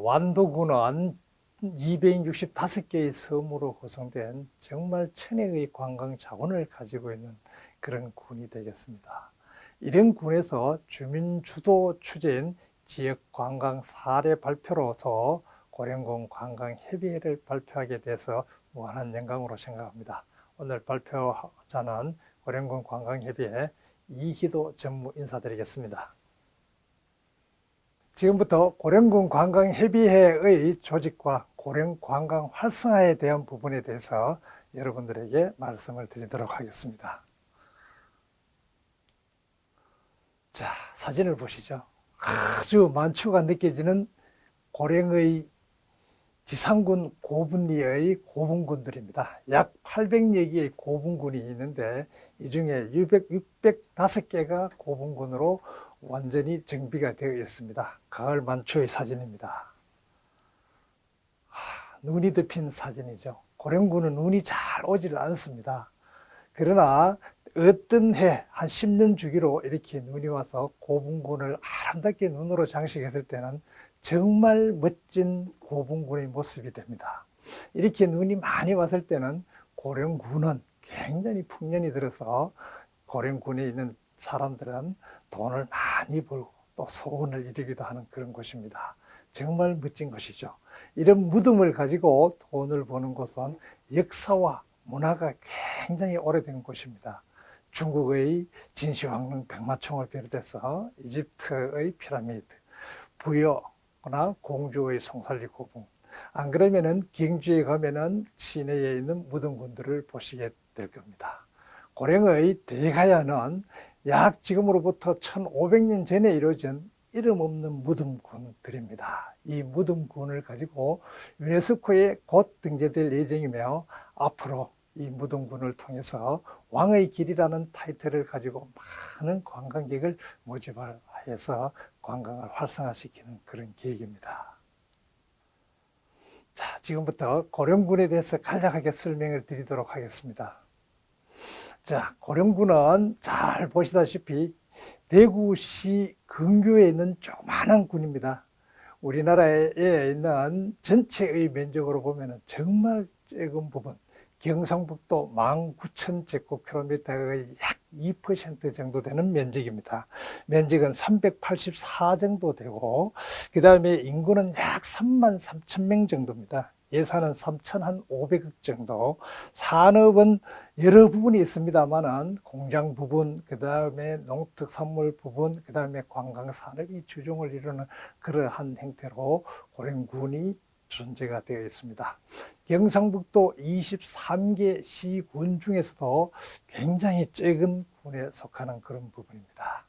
완도군은 265개의 섬으로 구성된 정말 천혜의 관광 자원을 가지고 있는 그런 군이 되겠습니다. 이런 군에서 주민 주도 추진 지역 관광 사례 발표로서 고령군 관광협의회를 발표하게 돼서 무한한 영광으로 생각합니다. 오늘 발표자는 고령군 관광협의회 이희도 전무 인사드리겠습니다. 지금부터 고령군 관광협의회의 조직과 고령 관광 활성화에 대한 부분에 대해서 여러분들에게 말씀을 드리도록 하겠습니다. 자, 사진을 보시죠. 아주 만추가 느껴지는 고령의 지상군 고분리의 고분군들입니다. 약 800여 개의 고분군이 있는데 이 중에 605개가 고분군으로 완전히 정비가 되어 있습니다. 가을 만추의 사진입니다. 눈이 덮인 사진이죠. 고령군은 눈이 잘 오질 않습니다. 그러나 어떤 해 한 10년 주기로 이렇게 눈이 와서 고분군을 아름답게 눈으로 장식했을 때는 정말 멋진 고분군의 모습이 됩니다. 이렇게 눈이 많이 왔을 때는 고령군은 굉장히 풍년이 들어서 고령군에 있는 사람들은 돈을 많이 벌고 또 소원을 이루기도 하는 그런 곳입니다. 정말 멋진 곳이죠. 이런 무덤을 가지고 돈을 버는 곳은 역사와 문화가 굉장히 오래된 곳입니다. 중국의 진시황릉 백마총을 비롯해서 이집트의 피라미드, 부여나 공주의 송살리 고분, 안 그러면은 경주에 가면은 시내에 있는 무덤군들을 보시게 될 겁니다. 고령의 대가야는 약 지금으로부터 1500년 전에 이루어진 이름 없는 무덤군들입니다. 이 무덤군을 가지고 유네스코에 곧 등재될 예정이며 앞으로 이 무덤군을 통해서 왕의 길이라는 타이틀을 가지고 많은 관광객을 모집해서 관광을 활성화시키는 그런 계획입니다. 자, 지금부터 고령군에 대해서 간략하게 설명을 드리도록 하겠습니다. 자, 고령군은 잘 보시다시피 대구시 근교에 있는 조그마한 군입니다. 우리나라에 있는 전체의 면적으로 보면 정말 적은 부분, 경상북도 19,000제곱킬로미터의 약 2% 정도 되는 면적입니다. 면적은 384 정도 되고, 그 다음에 인구는 약 33,000명 정도입니다. 예산은 3,500억 정도. 산업은 여러 부분이 있습니다만은 공장 부분, 그 다음에 농특산물 부분, 그 다음에 관광산업이 주종을 이루는 그러한 형태로 고령군이 존재가 되어 있습니다. 경상북도 23개 시군 중에서도 굉장히 작은 군에 속하는 그런 부분입니다.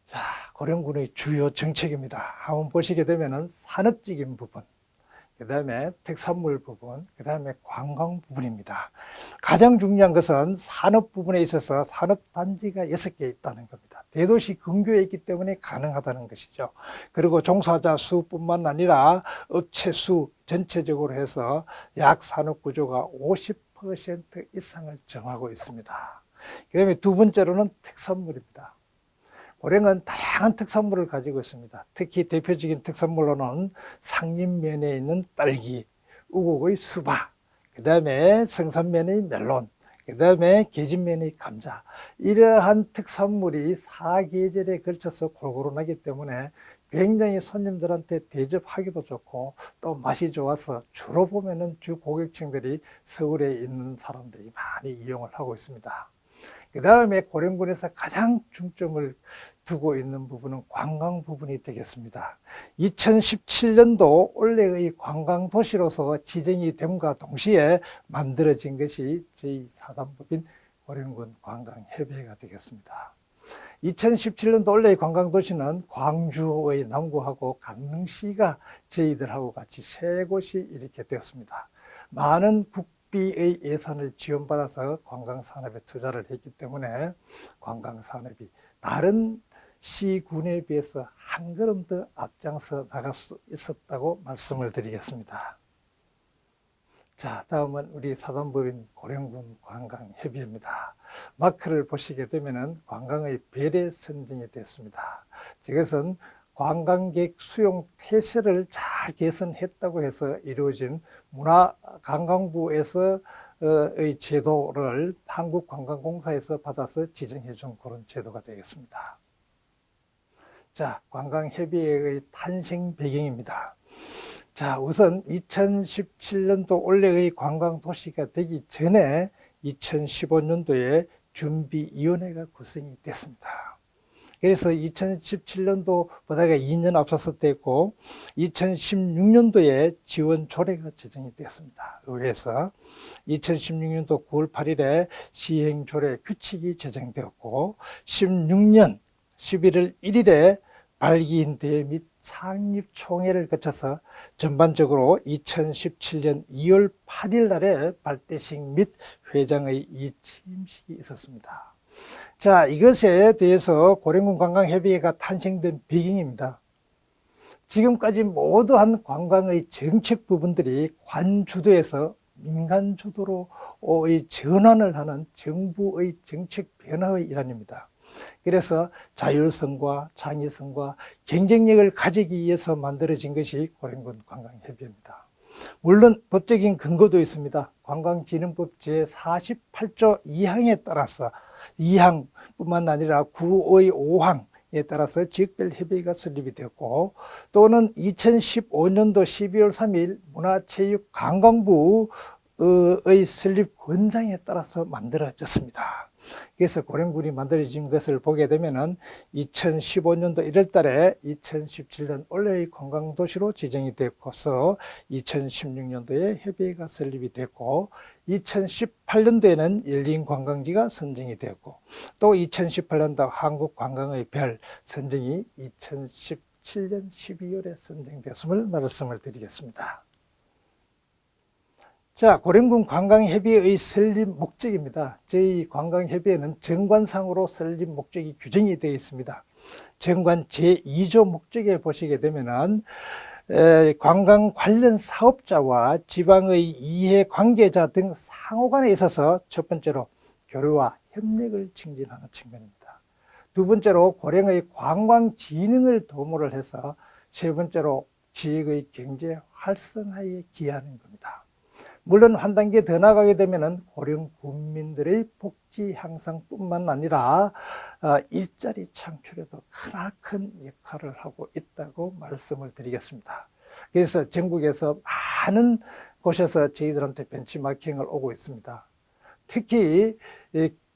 자, 고령군의 주요 정책입니다. 한번 보시게 되면은 산업적인 부분, 그 다음에 특산물 부분, 그 다음에 관광 부분입니다. 가장 중요한 것은 산업 부분에 있어서 산업단지가 6개 있다는 겁니다. 대도시 근교에 있기 때문에 가능하다는 것이죠. 그리고 종사자 수뿐만 아니라 업체 수 전체적으로 해서 약 산업구조가 50% 이상을 점하고 있습니다. 그 다음에 두 번째로는 특산물입니다. 고령은 다양한 특산물을 가지고 있습니다. 특히 대표적인 특산물로는 상림면에 있는 딸기, 우곡의 수박, 그 다음에 성산면의 멜론, 그 다음에 계진면의 감자, 이러한 특산물이 사계절에 걸쳐서 골고루 나기 때문에 굉장히 손님들한테 대접하기도 좋고 또 맛이 좋아서 주로 보면은 주 고객층들이 서울에 있는 사람들이 많이 이용을 하고 있습니다. 그 다음에 고령군에서 가장 중점을 두고 있는 부분은 관광 부분이 되겠습니다. 2017년도 올해의 관광도시로서 지정이 됨과 동시에 만들어진 것이 제4단법인 고령군 관광협의회가 되겠습니다. 2017년도 올해의 관광도시는 광주의 남구하고 강릉시가 저희들하고 같이 세 곳이 이렇게 되었습니다. 많은 국비의 예산을 지원받아서 관광산업에 투자를 했기 때문에 관광산업이 다른 시군에 비해서 한 걸음 더 앞장서 나갈 수 있었다고 말씀을 드리겠습니다. 자, 다음은 우리 사단법인 고령군 관광협의회입니다. 마크를 보시게 되면 관광의 배례 선정이 됐습니다. 이것은 관광객 수용 태세를 잘 개선했다고 해서 이루어진 문화관광부에서 의 제도를 한국관광공사에서 받아서 지정해 준 그런 제도가 되겠습니다. 자, 관광협의회의 탄생 배경입니다. 자, 우선 2017년도 올해의 관광도시가 되기 전에 2015년도에 준비위원회가 구성이 됐습니다. 그래서 2017년도보다가 2년 앞서서 됐고 2016년도에 지원 조례가 제정이 됐습니다. 의회에서 2016년도 9월 8일에 시행 조례 규칙이 제정되었고 16년 11월 1일에 발기인대회 및 창립총회를 거쳐서 전반적으로 2017년 2월 8일 날에 발대식 및 회장의 취임식이 있었습니다. 자, 이것에 대해서 고령군 관광협의회가 탄생된 배경입니다. 지금까지 모두 한 관광의 정책 부분들이 관주도에서 민간주도로의 전환을 하는 정부의 정책 변화의 일환입니다. 그래서 자율성과 창의성과 경쟁력을 가지기 위해서 만들어진 것이 고령군 관광협의회입니다. 물론 법적인 근거도 있습니다. 관광진흥법 제48조 2항에 따라서 2항뿐만 아니라 9의 5항에 따라서 지역별 협의회가 설립이 되었고 또는 2015년도 12월 3일 문화체육관광부의 설립 권장에 따라서 만들어졌습니다. 그래서 고령군이 만들어진 것을 보게 되면은 2015년도 1월 달에 2017년 올해의 관광도시로 지정이 됐고서 2016년도에 협의회가 설립이 됐고 2018년도에는 열린 관광지가 선정이 되었고 또 2018년도 한국관광의 별 선정이 2017년 12월에 선정되었음을 말씀을 드리겠습니다. 자, 고령군 관광협의회의 설립 목적입니다. 저희 관광협의회는 정관상으로 설립 목적이 규정이 되어 있습니다. 정관 제2조 목적에 보시게 되면은 관광 관련 사업자와 지방의 이해 관계자 등 상호간에 있어서 첫 번째로 교류와 협력을 증진하는 측면입니다. 두 번째로 고령의 관광 진흥을 도모를 해서 세 번째로 지역의 경제 활성화에 기여하는 겁니다. 물론 한 단계 더 나가게 되면은 고령 국민들의 복지 향상뿐만 아니라 일자리 창출에도 크나큰 역할을 하고 있다고 말씀을 드리겠습니다. 그래서 전국에서 많은 곳에서 저희들한테 벤치마킹을 오고 있습니다. 특히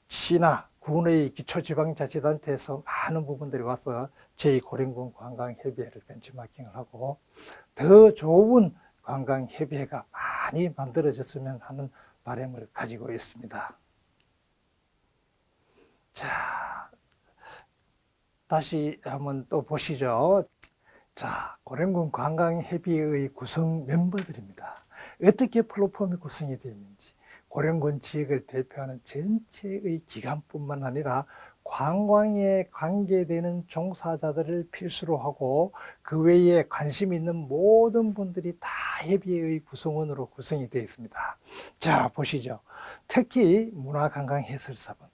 시나 군의 기초지방자치단체에서 많은 부분들이 와서 저희 고령군 관광협의회를 벤치마킹을 하고 더 좋은 관광협의회가 많이 만들어졌으면 하는 바람을 가지고 있습니다. 자, 다시 한번 또 보시죠. 자, 고령군 관광협의회의 구성 멤버들입니다. 어떻게 플랫폼이 구성이 되어 있는지, 고령군 지역을 대표하는 전체의 기관뿐만 아니라 관광에 관계되는 종사자들을 필수로 하고 그 외에 관심 있는 모든 분들이 다 협의회의 구성원으로 구성이 되어 있습니다. 자, 보시죠. 특히 문화관광해설사분.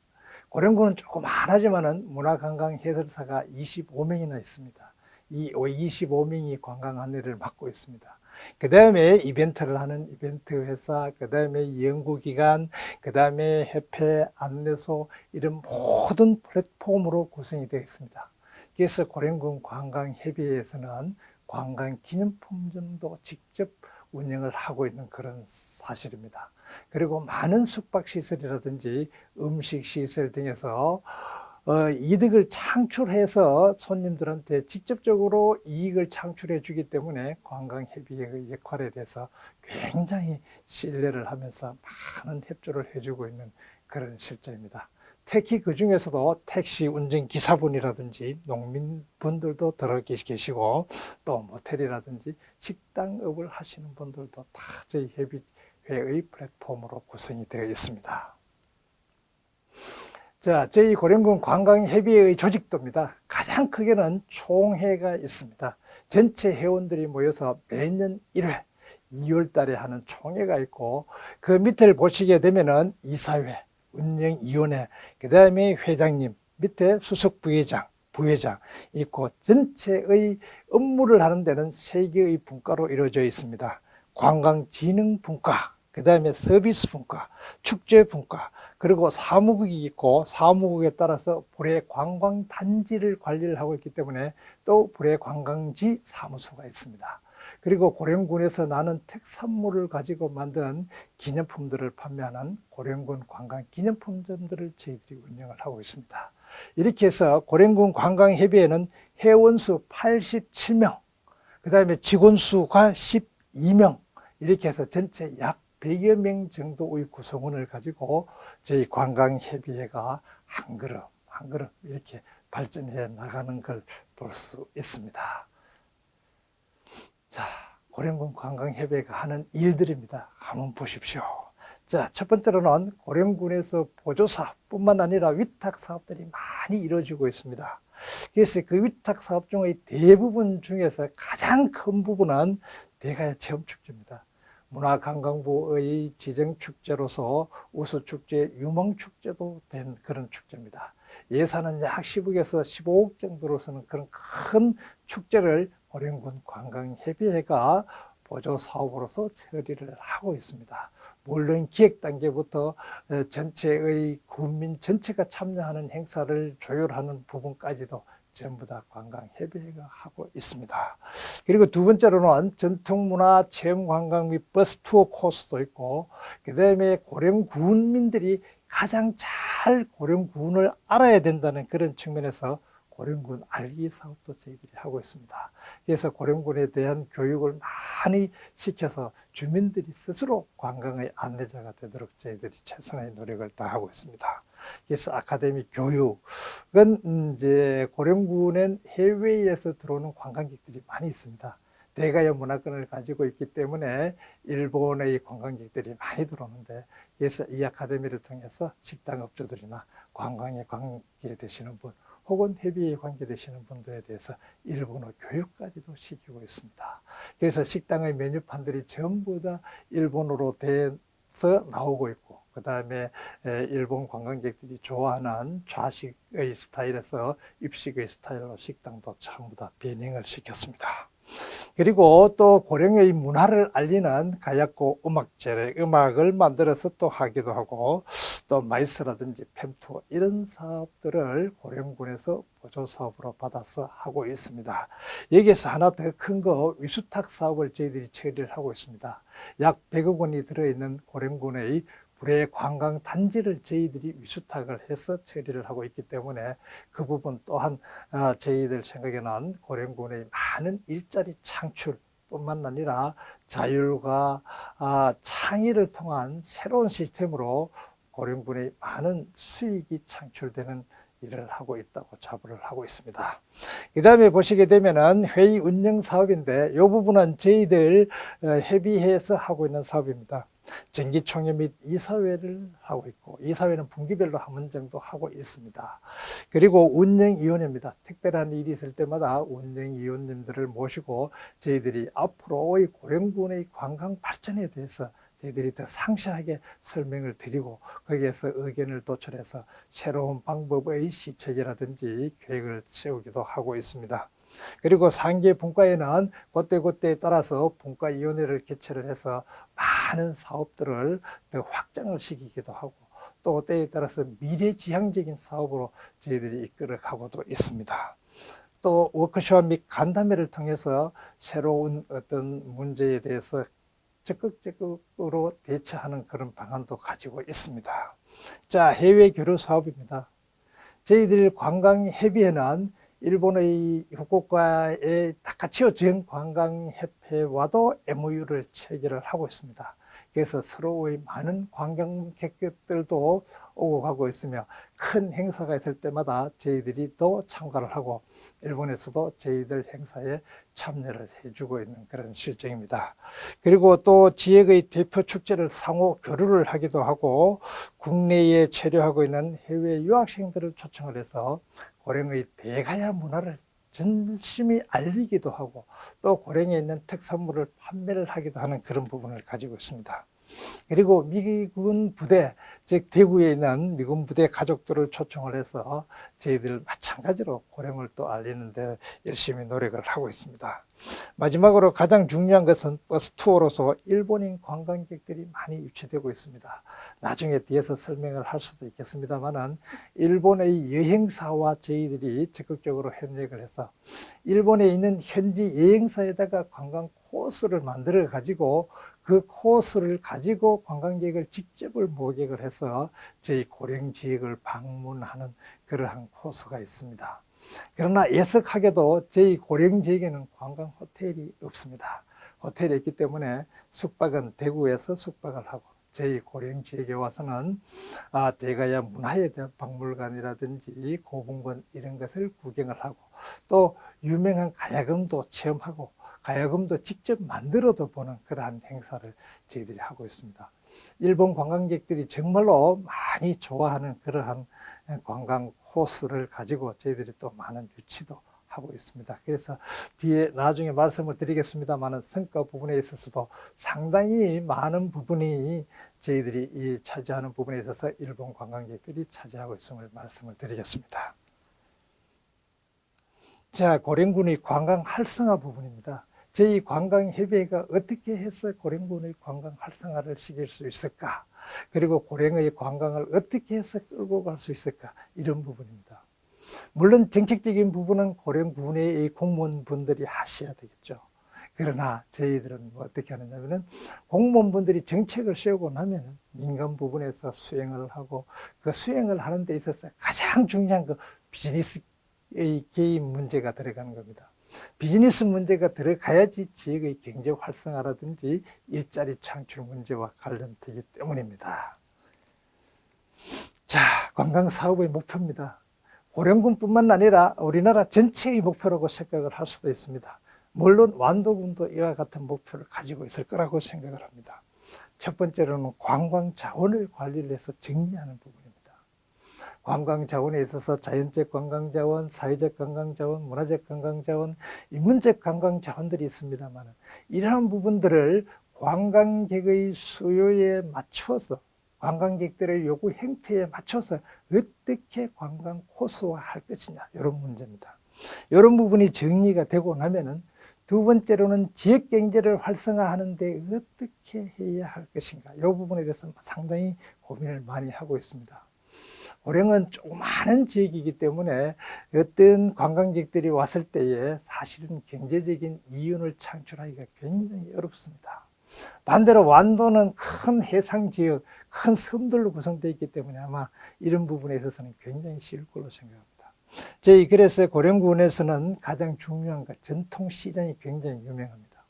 고령군은 조금 안 하지만은 문화관광해설사가 25명이나 있습니다. 이 25명이 관광 안내를 맡고 있습니다. 그 다음에 이벤트를 하는 이벤트 회사, 그 다음에 연구기관, 그 다음에 협회, 안내소 이런 모든 플랫폼으로 구성이 되어 있습니다. 그래서 고령군 관광협의회에서는 관광기념품점도 직접 운영을 하고 있는 그런 사실입니다. 그리고 많은 숙박시설이라든지 음식시설 등에서 이득을 창출해서 손님들한테 직접적으로 이익을 창출해 주기 때문에 관광협의회의 역할에 대해서 굉장히 신뢰를 하면서 많은 협조를 해주고 있는 그런 실정입니다. 특히 그 중에서도 택시 운전기사분이라든지 농민분들도 들어 계시고 또 모텔이라든지 식당업을 하시는 분들도 다 저희 협의회의 플랫폼으로 구성이 되어 있습니다. 자, 저희 고령군 관광협의회의 조직도입니다. 가장 크게는 총회가 있습니다. 전체 회원들이 모여서 매년 1회 2월 달에 하는 총회가 있고 그 밑을 보시게 되면은 이사회, 운영위원회, 그 다음에 회장님, 밑에 수석부회장, 부회장 있고 전체의 업무를 하는 데는 3개의 분과로 이루어져 있습니다. 관광진흥분과, 그 다음에 서비스분과, 축제분과, 그리고 사무국이 있고 사무국에 따라서 불의 관광단지를 관리를 하고 있기 때문에 또 불의관광지 사무소가 있습니다. 그리고 고령군에서 나는 특산물을 가지고 만든 기념품들을 판매하는 고령군 관광기념품점들을 저희들이 운영을 하고 있습니다. 이렇게 해서 고령군 관광협의회는 회원수 87명, 그 다음에 직원수가 12명, 이렇게 해서 전체 약 100여 명 정도의 구성원을 가지고 저희 관광협의회가 한 걸음 한 걸음 이렇게 발전해 나가는 걸 볼 수 있습니다. 자, 고령군 관광협의회가 하는 일들입니다. 한번 보십시오. 자, 첫 번째로는 고령군에서 보조사업뿐만 아니라 위탁사업들이 많이 이루어지고 있습니다. 그래서 그 위탁사업 중의 대부분 중에서 가장 큰 부분은 대가야 체험축제입니다. 문화관광부의 지정축제로서 우수축제, 유망축제도 된 그런 축제입니다. 예산은 약 10억에서 15억 정도로서는 그런 큰 축제를 고령군 관광협의회가 보조사업으로서 처리를 하고 있습니다. 물론 기획 단계부터 전체의 군민 전체가 참여하는 행사를 조율하는 부분까지도 전부 다 관광협의회가 하고 있습니다. 그리고 두 번째로는 전통문화 체험관광 및 버스 투어 코스도 있고, 그 다음에 고령군민들이 가장 잘 고령군을 알아야 된다는 그런 측면에서 고령군 알기 사업도 저희들이 하고 있습니다. 그래서 고령군에 대한 교육을 많이 시켜서 주민들이 스스로 관광의 안내자가 되도록 저희들이 최선의 노력을 다하고 있습니다. 그래서 아카데미 교육은 이제 고령군은 해외에서 들어오는 관광객들이 많이 있습니다. 대가요 문화권을 가지고 있기 때문에 일본의 관광객들이 많이 들어오는데, 그래서 이 아카데미를 통해서 식당업주들이나 관광에 관계되시는 분, 혹은 협의에 관계되시는 분들에 대해서 일본어 교육까지도 시키고 있습니다. 그래서 식당의 메뉴판들이 전부 다 일본어로 돼서 나오고 있고, 그 다음에 일본 관광객들이 좋아하는 좌식의 스타일에서 입식의 스타일로 식당도 전부 다 변형을 시켰습니다. 그리고 또 고령의 문화를 알리는 가야코 음악제를 음악을 만들어서 또 하기도 하고, 또 마이스라든지 팸투어 이런 사업들을 고령군에서 보조사업으로 받아서 하고 있습니다. 여기에서 하나 더 큰 거 위수탁 사업을 저희들이 처리를 하고 있습니다. 약 100억 원이 들어있는 고령군의 불의 관광단지를 저희들이 위수탁을 해서 처리를 하고 있기 때문에 그 부분 또한 저희들 생각에는 고령군의 많은 일자리 창출 뿐만 아니라 자율과 창의를 통한 새로운 시스템으로 고령군의 많은 수익이 창출되는 일을 하고 있다고 자부를 하고 있습니다. 그 다음에 보시게 되면은 회의 운영 사업인데, 이 부분은 저희들 협의해서 하고 있는 사업입니다. 정기총회 및 이사회를 하고 있고, 이사회는 분기별로 한 번 정도 하고 있습니다. 그리고 운영위원회입니다. 특별한 일이 있을 때마다 운영위원님들을 모시고 저희들이 앞으로의 고령군의 관광 발전에 대해서 저희들이 더 상세하게 설명을 드리고, 거기에서 의견을 도출해서 새로운 방법의 시책이라든지 계획을 세우기도 하고 있습니다. 그리고 상계 분과에는 그때그때에 따라서 분과위원회를 개최를 해서 많은 사업들을 더 확장을 시키기도 하고, 또 때에 따라서 미래지향적인 사업으로 저희들이 이끌어가고도 있습니다. 또 워크숍 및 간담회를 통해서 새로운 어떤 문제에 대해서 적극적으로 대처하는 그런 방안도 가지고 있습니다. 자, 해외 교류 사업입니다. 저희들 관광협의회는 일본의 후쿠오카의 타카치오 전 관광협회와도 MOU를 체결을 하고 있습니다. 그래서 서로의 많은 관광객들도 오고 가고 있으며, 큰 행사가 있을 때마다 저희들이 또 참가를 하고 일본에서도 저희들 행사에 참여를 해주고 있는 그런 실정입니다. 그리고 또 지역의 대표 축제를 상호 교류를 하기도 하고, 국내에 체류하고 있는 해외 유학생들을 초청을 해서 고령의 대가야 문화를 전심히 알리기도 하고, 또 고령에 있는 특산물을 판매를 하기도 하는 그런 부분을 가지고 있습니다. 그리고 미군 부대, 즉 대구에 있는 미군 부대 가족들을 초청을 해서 저희들 마찬가지로 고령을 또 알리는데 열심히 노력을 하고 있습니다. 마지막으로 가장 중요한 것은 버스 투어로서 일본인 관광객들이 많이 유치되고 있습니다. 나중에 뒤에서 설명을 할 수도 있겠습니다만은 일본의 여행사와 저희들이 적극적으로 협력을 해서 일본에 있는 현지 여행사에다가 관광 코스를 만들어 가지고 그 코스를 가지고 관광객을 직접을 모객을 해서 저희 고령 지역을 방문하는 그러한 코스가 있습니다. 그러나 애석하게도 저희 고령 지역에는 관광 호텔이 없습니다. 호텔이 있기 때문에 숙박은 대구에서 숙박을 하고 저희 고령 지역에 와서는 대가야 문화예술박물관이라든지 고분관 이런 것을 구경을 하고 또 유명한 가야금도 체험하고 가야금도 직접 만들어도 보는 그러한 행사를 저희들이 하고 있습니다. 일본 관광객들이 정말로 많이 좋아하는 그러한 관광 코스를 가지고 저희들이 또 많은 유치도 하고 있습니다. 그래서 뒤에 나중에 말씀을 드리겠습니다만 성과 부분에 있어서도 상당히 많은 부분이 저희들이 이 차지하는 부분에 있어서 일본 관광객들이 차지하고 있음을 말씀을 드리겠습니다. 자, 고령군의 관광 활성화 부분입니다. 저희 관광협의회가 어떻게 해서 고령군의 관광 활성화를 시킬 수 있을까? 그리고 고령의 관광을 어떻게 해서 끌고 갈 수 있을까? 이런 부분입니다. 물론 정책적인 부분은 고령군의 공무원분들이 하셔야 되겠죠. 그러나 저희들은 어떻게 하느냐면은 공무원분들이 정책을 세우고 나면은 민간 부분에서 수행을 하고 그 수행을 하는 데 있어서 가장 중요한 그 비즈니스의 개입 문제가 들어가는 겁니다. 비즈니스 문제가 들어가야지 지역의 경제 활성화라든지 일자리 창출 문제와 관련되기 때문입니다. 자, 관광 사업의 목표입니다. 고령군뿐만 아니라 우리나라 전체의 목표라고 생각을 할 수도 있습니다. 물론 완도군도 이와 같은 목표를 가지고 있을 거라고 생각을 합니다. 첫 번째로는 관광 자원을 관리를 해서 정리하는 부분입니다. 관광 자원에 있어서 자연적 관광 자원, 사회적 관광 자원, 문화적 관광 자원, 인문적 관광 자원들이 있습니다만 이러한 부분들을 관광객의 수요에 맞추어서 관광객들의 요구 행태에 맞춰서 어떻게 관광 코스화할 것이냐 이런 문제입니다. 이런 부분이 정리가 되고 나면은 두 번째로는 지역 경제를 활성화하는 데 어떻게 해야 할 것인가 이 부분에 대해서 상당히 고민을 많이 하고 있습니다. 고령은 조그마한 지역이기 때문에 어떤 관광객들이 왔을 때에 사실은 경제적인 이윤을 창출하기가 굉장히 어렵습니다. 반대로 완도는 큰 해상 지역, 큰 섬들로 구성되어 있기 때문에 아마 이런 부분에 있어서는 굉장히 쉬울 걸로 생각합니다. 저희 그래서 고령군에서는 가장 중요한 것 전통시장이 굉장히 유명합니다.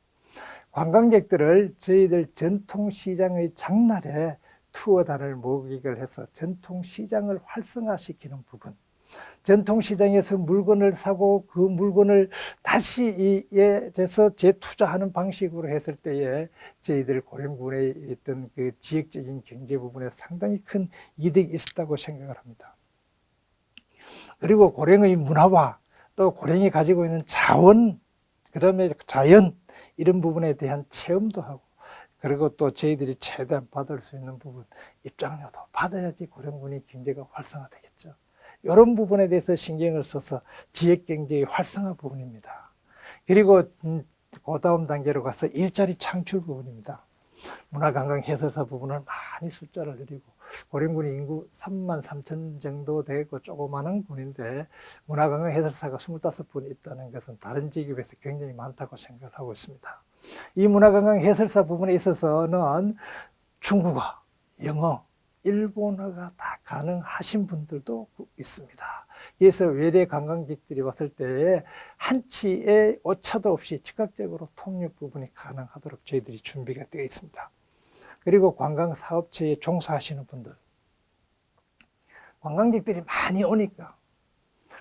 관광객들을 저희들 전통시장의 장날에 투어단을 모객을 해서 전통시장을 활성화시키는 부분, 전통시장에서 물건을 사고 그 물건을 다시 이에 대해서 재투자하는 방식으로 했을 때에 저희들 고령군에 있던 그 지역적인 경제 부분에 상당히 큰 이득이 있었다고 생각을 합니다. 그리고 고령의 문화와 또 고령이 가지고 있는 자원, 그 다음에 자연 이런 부분에 대한 체험도 하고 그리고 또 저희들이 최대한 받을 수 있는 부분 입장료도 받아야지 고령군이 경제가 활성화되겠죠. 이런 부분에 대해서 신경을 써서 지역경제의 활성화 부분입니다. 그리고 그 다음 단계로 가서 일자리 창출 부분입니다. 문화관광해설사 부분을 많이 숫자를 늘리고 고령군이 인구 33,000 정도 되고 조그마한 군인데 문화관광해설사가 25분 있다는 것은 다른 지역에 비해서 굉장히 많다고 생각을 하고 있습니다. 이 문화관광해설사 부분에 있어서는 중국어, 영어, 일본어가 다 가능하신 분들도 있습니다. 그래서 외래 관광객들이 왔을 때에 한치의 오차도 없이 즉각적으로 통역 부분이 가능하도록 저희들이 준비가 되어 있습니다. 그리고 관광사업체에 종사하시는 분들, 관광객들이 많이 오니까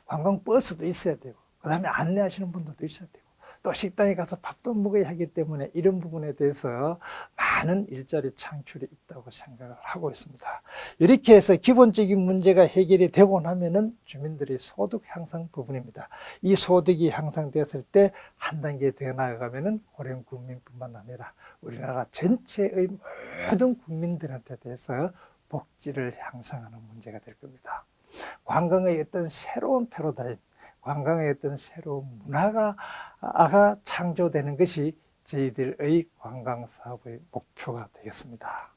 관광버스도 있어야 되고 그 다음에 안내하시는 분들도 있어야 되고 또 식당에 가서 밥도 먹어야 하기 때문에 이런 부분에 대해서 많은 일자리 창출이 있다고 생각을 하고 있습니다. 이렇게 해서 기본적인 문제가 해결이 되고 나면은 주민들의 소득 향상 부분입니다. 이 소득이 향상되었을 때 한 단계 더 나아가면은 고령 국민뿐만 아니라 우리나라 전체의 모든 국민들한테 대해서 복지를 향상하는 문제가 될 겁니다. 관광의 어떤 새로운 패러다임, 관광의 어떤 새로운 문화가 창조되는 것이 저희들의 관광사업의 목표가 되겠습니다.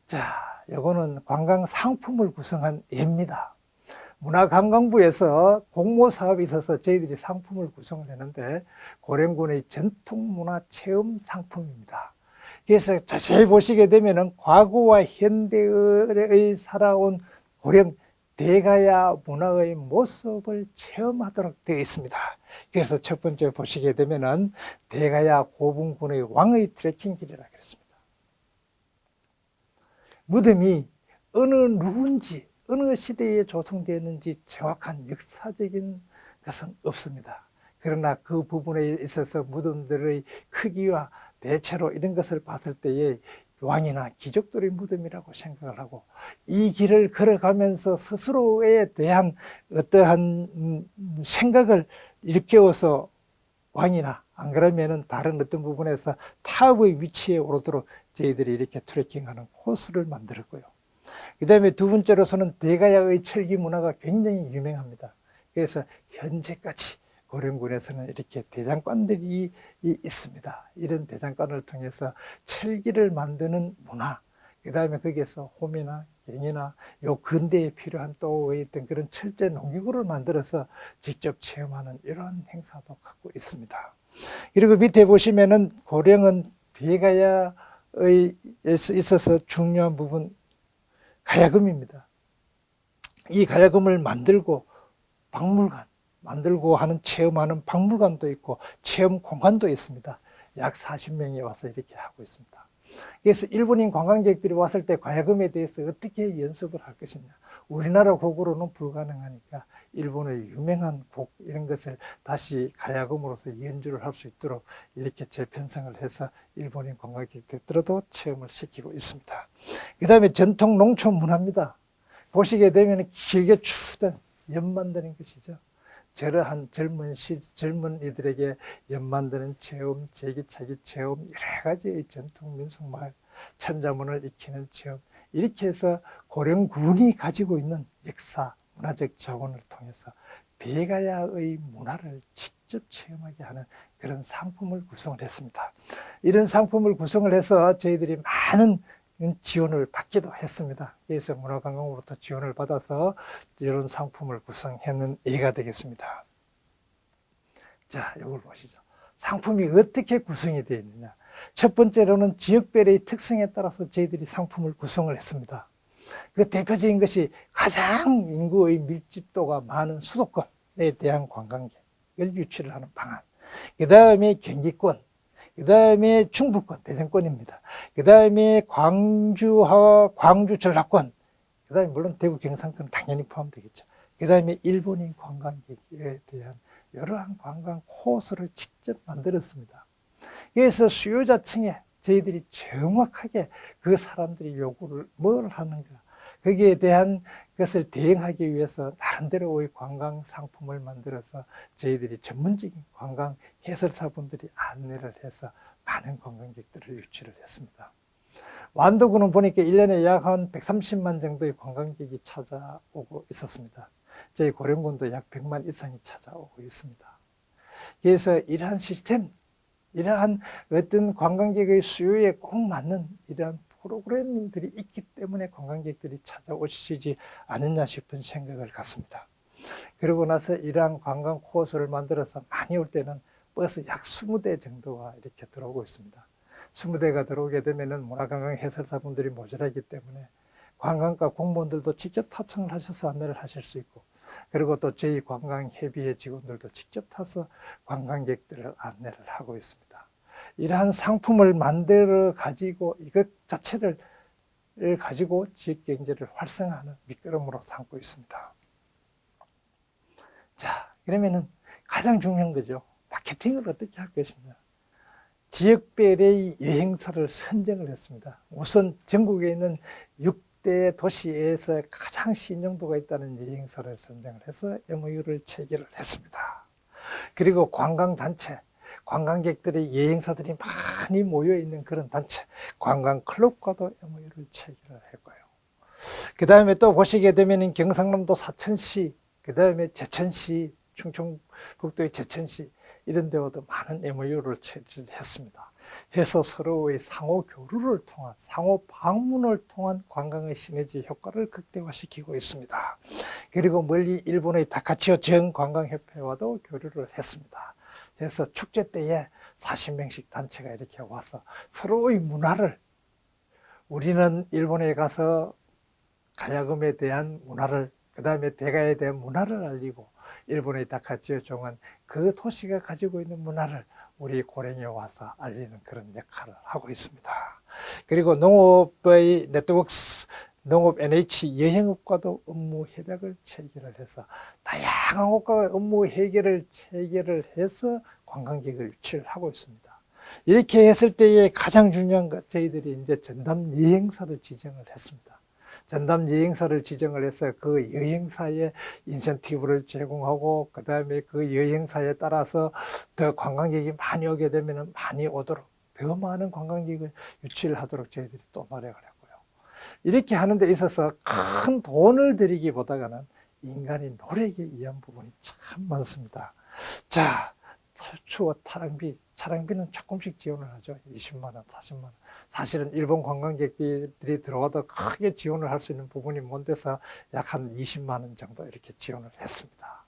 자, 이거는 관광 상품을 구성한 예입니다. 문화관광부에서 공모사업이 있어서 저희들이 상품을 구성을 했는데 고령군의 전통문화 체험 상품입니다. 그래서 자세히 보시게 되면 과거와 현대의 살아온 고령 대가야 문화의 모습을 체험하도록 되어 있습니다. 그래서 첫 번째 보시게 되면은 대가야 고분군의 왕의 트레킹길이라고 했습니다. 무덤이 어느 누군지 어느 시대에 조성되었는지 정확한 역사적인 것은 없습니다. 그러나 그 부분에 있어서 무덤들의 크기와 대체로 이런 것을 봤을 때에 왕이나 귀족들의 무덤이라고 생각을 하고 이 길을 걸어가면서 스스로에 대한 어떠한 생각을 일깨워서 왕이나 안 그러면은 다른 어떤 부분에서 탑의 위치에 오르도록 저희들이 이렇게 트레킹하는 코스를 만들었고요. 그 다음에 두 번째로서는 대가야의 철기 문화가 굉장히 유명합니다. 그래서 현재까지 고령군에서는 이렇게 대장간들이 있습니다. 이런 대장간을 통해서 철기를 만드는 문화, 그 다음에 거기에서 홈이나 경이나 요 근대에 필요한 또 어떤 그런 철제 농기구를 만들어서 직접 체험하는 이런 행사도 갖고 있습니다. 그리고 밑에 보시면은 고령은 대가야에 있어서 중요한 부분 가야금입니다. 이 가야금을 만들고 박물관, 만들고 하는 체험하는 박물관도 있고 체험 공간도 있습니다. 약 40명이 와서 이렇게 하고 있습니다. 그래서 일본인 관광객들이 왔을 때 가야금에 대해서 어떻게 연습을 할 것이냐. 우리나라 곡으로는 불가능하니까 일본의 유명한 곡 이런 것을 다시 가야금으로서 연주를 할 수 있도록 이렇게 재편성을 해서 일본인 관광객들도 체험을 시키고 있습니다. 그 다음에 전통 농촌 문화입니다. 보시게 되면 길게 추던 연 만드는 것이죠. 저러한 젊은이들에게 연 만드는 체험, 제기차기 체험, 여러 가지의 전통 민속마을, 천자문을 익히는 체험, 이렇게 해서 고령군이 가지고 있는 역사, 문화적 자원을 통해서 대가야의 문화를 직접 체험하게 하는 그런 상품을 구성을 했습니다. 이런 상품을 구성을 해서 저희들이 많은 지원을 받기도 했습니다. 그래서 문화관광부로부터 지원을 받아서 이런 상품을 구성하는 예가 되겠습니다. 자, 이걸 보시죠. 상품이 어떻게 구성이 되어 있느냐. 첫 번째로는 지역별의 특성에 따라서 저희들이 상품을 구성을 했습니다. 그 대표적인 것이 가장 인구의 밀집도가 많은 수도권에 대한 관광객을 유치를 하는 방안. 그 다음에 경기권, 그 다음에 충북권, 대전권입니다. 그 다음에 광주 전라권, 그 다음에 물론 대구 경상권 당연히 포함되겠죠. 그 다음에 일본인 관광객에 대한 여러한 관광 코스를 직접 만들었습니다. 그래서 수요자층에 저희들이 정확하게 그 사람들이 요구를 뭘 하는가, 거기에 대한 것을 대응하기 위해서 나름대로의 관광 상품을 만들어서 저희들이 전문적인 관광 해설사분들이 안내를 해서 많은 관광객들을 유치를 했습니다. 완도군은 보니까 1년에 약 한 130만 정도의 관광객이 찾아오고 있었습니다. 저희 고령군도 약 100만 이상이 찾아오고 있습니다. 그래서 이러한 시스템, 이러한 어떤 관광객의 수요에 꼭 맞는 이러한 프로그램들이 있기 때문에 관광객들이 찾아오시지 않느냐 싶은 생각을 갖습니다. 그러고 나서 이러한 관광 코스를 만들어서 많이 올 때는 버스 약 20대 정도가 이렇게 들어오고 있습니다. 20대가 들어오게 되면 문화관광 해설사분들이 모자라기 때문에 관광과 공무원들도 직접 탑승을 하셔서 안내를 하실 수 있고, 그리고 또 저희 관광협의회 직원들도 직접 타서 관광객들을 안내를 하고 있습니다. 이러한 상품을 만들어 가지고 이것 자체를 가지고 지역 경제를 활성화하는 밑거름으로 삼고 있습니다. 자, 그러면은 가장 중요한 거죠. 마케팅을 어떻게 할 것이냐. 지역별의 여행사를 선정을 했습니다. 우선 전국에 있는 6대 도시에서 가장 신용도가 있다는 여행사를 선정을 해서 MOU를 체결을 했습니다. 그리고 관광단체, 관광객들의 여행사들이 많이 모여있는 그런 단체, 관광클럽과도 MOU를 체결을 했고요. 그 다음에 또 보시게 되면 경상남도 사천시, 그 다음에 제천시, 충청북도의 제천시 이런 데와도 많은 MOU를 체결했습니다. 해서 서로의 상호 교류를 통한, 상호 방문을 통한 관광의 시너지 효과를 극대화시키고 있습니다. 그리고 멀리 일본의 다카치오 전관광협회와도 교류를 했습니다. 그래서 축제 때에 40명씩 단체가 이렇게 와서 서로의 문화를, 우리는 일본에 가서 가야금에 대한 문화를, 그 다음에 대가에 대한 문화를 알리고, 일본의 다카치오 종은 그 도시가 가지고 있는 문화를 우리 고랭이에 와서 알리는 그런 역할을 하고 있습니다. 그리고 농업의 네트워크스, 농업 NH 여행업과도 업무 협약을 체결을 해서 다양한 곳과 업무 해결을 체결을 해서 관광객을 유치를 하고 있습니다. 이렇게 했을 때에 가장 중요한 것, 저희들이 이제 전담 여행사를 지정을 했습니다. 전담 여행사를 지정을 해서 그 여행사에 인센티브를 제공하고, 그 다음에 그 여행사에 따라서 더 관광객이 많이 오게 되면 많이 오도록, 더 많은 관광객을 유치를 하도록 저희들이 또 노력을 했고요. 이렇게 하는 데 있어서 큰 돈을 들이기보다는 인간의 노력에 의한 부분이 참 많습니다. 자, 탈추와 차량비는 조금씩 지원을 하죠. 20만 원, 40만 원. 사실은 일본 관광객들이 들어와도 크게 지원을 할 수 있는 부분이 못 돼서 약 한 20만 원 정도 이렇게 지원을 했습니다.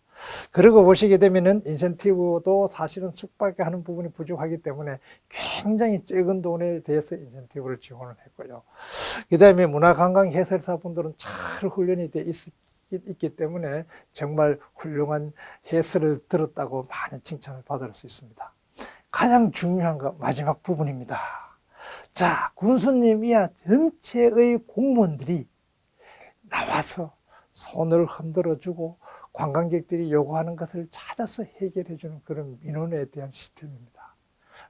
그리고 보시게 되면은 인센티브도 사실은 숙박하는 부분이 부족하기 때문에 굉장히 적은 돈에 대해서 인센티브를 지원을 했고요. 그 다음에 문화관광 해설사분들은 잘 훈련이 돼 있기 때문에 정말 훌륭한 해설을 들었다고 많은 칭찬을 받을 수 있습니다. 가장 중요한 거 마지막 부분입니다. 자, 군수님이야 전체의 공무원들이 나와서 손을 흔들어주고 관광객들이 요구하는 것을 찾아서 해결해주는 그런 민원에 대한 시스템입니다.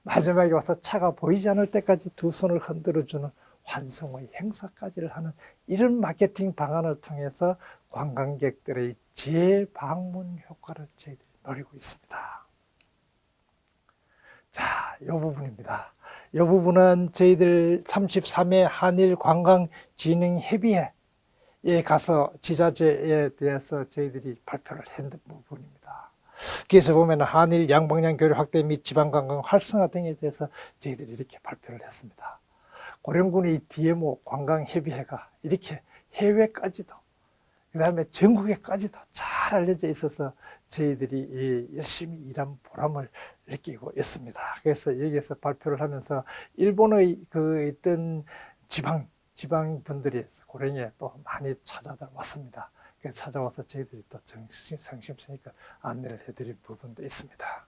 마지막에 와서 차가 보이지 않을 때까지 두 손을 흔들어주는 환송의 행사까지를 하는 이런 마케팅 방안을 통해서 관광객들의 재방문 효과를 저희들이 노리고 있습니다. 자, 이 부분입니다. 이 부분은 저희들 33회 한일관광진흥협의회에 가서 지자체에 대해서 저희들이 발표를 한 부분입니다. 그래서 보면 한일 양방향 교류 확대 및 지방관광 활성화 등에 대해서 저희들이 이렇게 발표를 했습니다. 고령군의 DMO 관광협의회가 이렇게 해외까지도, 그 다음에 전국에까지도 잘 알려져 있어서 저희들이 열심히 일한 보람을 느끼고 있습니다. 그래서 여기에서 발표를 하면서 일본의 그 있던 지방 분들이 고령에 또 많이 찾아왔습니다. 그래서 찾아와서 저희들이 또 성심성의껏 안내를 해드릴 부분도 있습니다.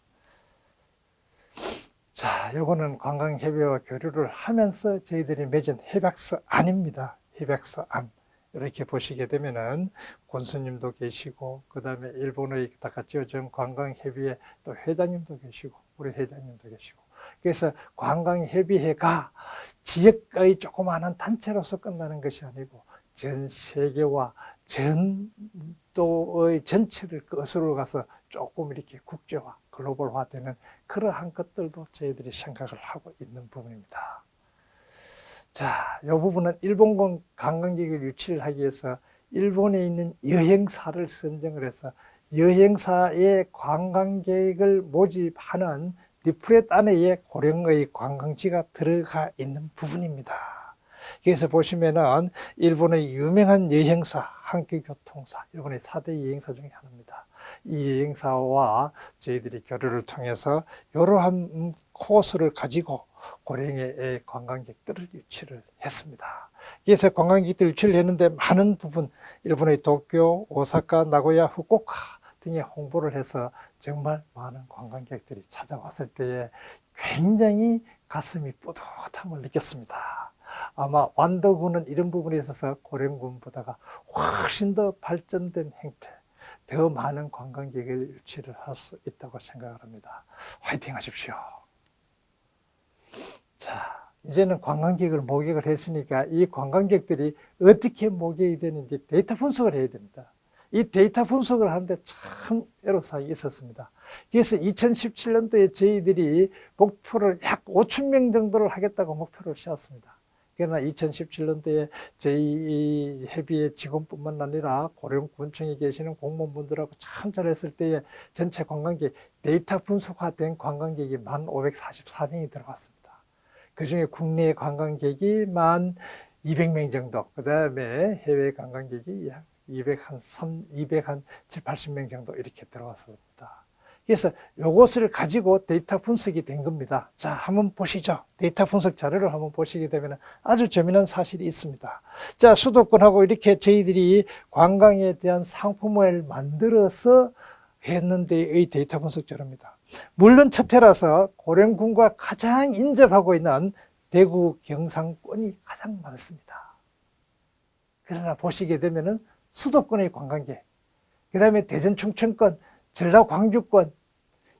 자, 요거는 관광협의회와 교류를 하면서 저희들이 맺은 협약서 안입니다. 협약서 안. 이렇게 보시게 되면은 권수님도 계시고, 그 다음에 일본의 다카치오 전 관광협의회 또 회장님도 계시고, 우리 회장님도 계시고. 그래서 관광협의회가 지역의 조그마한 단체로서 끝나는 것이 아니고 전 세계와 전도의 전체를 거슬러 가서 조금 이렇게 국제화, 글로벌화되는 그러한 것들도 저희들이 생각을 하고 있는 부분입니다. 자, 이 부분은 일본 관광객을 유치를 하기 위해서 일본에 있는 여행사를 선정을 해서 여행사의 관광객을 모집하는 리프렛 안에 고령의 관광지가 들어가 있는 부분입니다. 그래서 보시면은 일본의 유명한 여행사, 한국교통사, 일본의 4대 여행사 중에 하나입니다. 이 여행사와 저희들이 교류를 통해서 이러한 코스를 가지고 고령의 관광객들을 유치를 했습니다. 그래서 관광객들 유치를 했는데 많은 부분, 일본의 도쿄, 오사카, 나고야, 후쿠오카 등에 홍보를 해서 정말 많은 관광객들이 찾아왔을 때에 굉장히 가슴이 뿌듯함을 느꼈습니다. 아마 완도군은 이런 부분에 있어서 고령군보다가 훨씬 더 발전된 행태, 더 많은 관광객을 유치를 할 수 있다고 생각을 합니다. 화이팅 하십시오. 자, 이제는 관광객을 목격을 했으니까 이 관광객들이 어떻게 목격이 되는지 데이터 분석을 해야 됩니다. 이 데이터 분석을 하는데 참 애로사항이 있었습니다. 그래서 2017년도에 저희들이 목표를 약 5천 명 정도를 하겠다고 목표를 세웠습니다. 그러나 2017년도에 저희 해비의 직원뿐만 아니라 고령군청에 계시는 공무원분들하고 참 잘했을 때에 전체 관광객 데이터 분석화된 관광객이 1,544명이 들어왔습니다. 그중에 국내 관광객이 1,200명 정도, 그 다음에 해외 관광객이 약 280명 정도 이렇게 들어왔습니다. 그래서 이것을 가지고 데이터 분석이 된 겁니다. 자, 한번 보시죠. 데이터 분석 자료를 한번 보시게 되면 아주 재미난 사실이 있습니다. 자, 수도권하고 이렇게 저희들이 관광에 대한 상품을 만들어서 했는데의 데이터 분석 자료입니다. 물론 첫 해라서 고령군과 가장 인접하고 있는 대구 경상권이 가장 많습니다. 그러나 보시게 되면은 수도권의 관광객, 그 다음에 대전 충청권, 전라 광주권,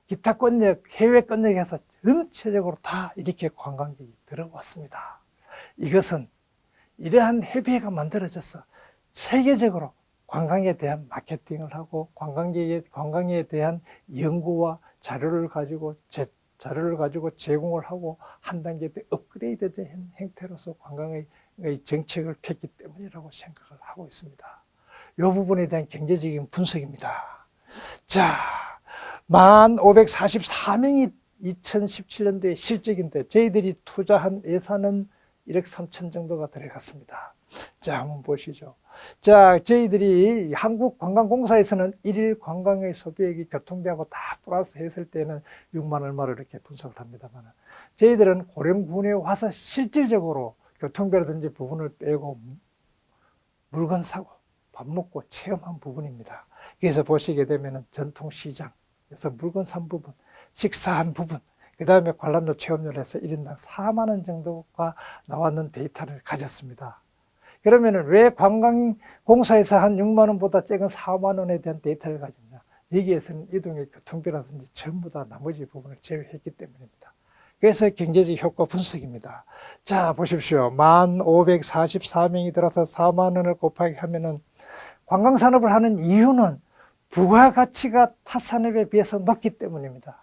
기타 권역, 해외 권역에서 전체적으로 다 이렇게 관광객이 들어왔습니다. 이것은 이러한 협의회가 만들어져서 세계적으로 관광에 대한 마케팅을 하고 관광에 대한 연구와 자료를 가지고 제공을 하고 한 단계 더 업그레이드된 형태로서 관광의 정책을 폈기 때문이라고 생각을 하고 있습니다. 이 부분에 대한 경제적인 분석입니다. 자, 1,544명이 2017년도에 실적인데 저희들이 투자한 예산은 1억 3천 정도가 들어갔습니다. 자, 한번 보시죠. 자, 저희들이 한국관광공사에서는 1일 관광의 소비액이 교통비하고 다 플러스 했을 때는 6만 얼마를 이렇게 분석을 합니다만, 저희들은 고령군에 와서 실질적으로 교통비라든지 부분을 빼고 물건 사고 밥 먹고 체험한 부분입니다. 그래서 보시게 되면 전통시장에서 물건 산 부분, 식사한 부분, 그 다음에 관람료 체험료를 해서 1인당 4만 원 정도가 나왔는 데이터를 가졌습니다. 그러면 왜 관광공사에서 한 6만 원보다 적은 4만 원에 대한 데이터를 가졌냐? 여기에서는 이동의 교통비라든지 전부 다 나머지 부분을 제외했기 때문입니다. 그래서 경제적 효과 분석입니다. 자, 보십시오. 1,544명이 들어서 4만 원을 곱하기 하면은 관광산업을 하는 이유는 부가가치가 타산업에 비해서 높기 때문입니다.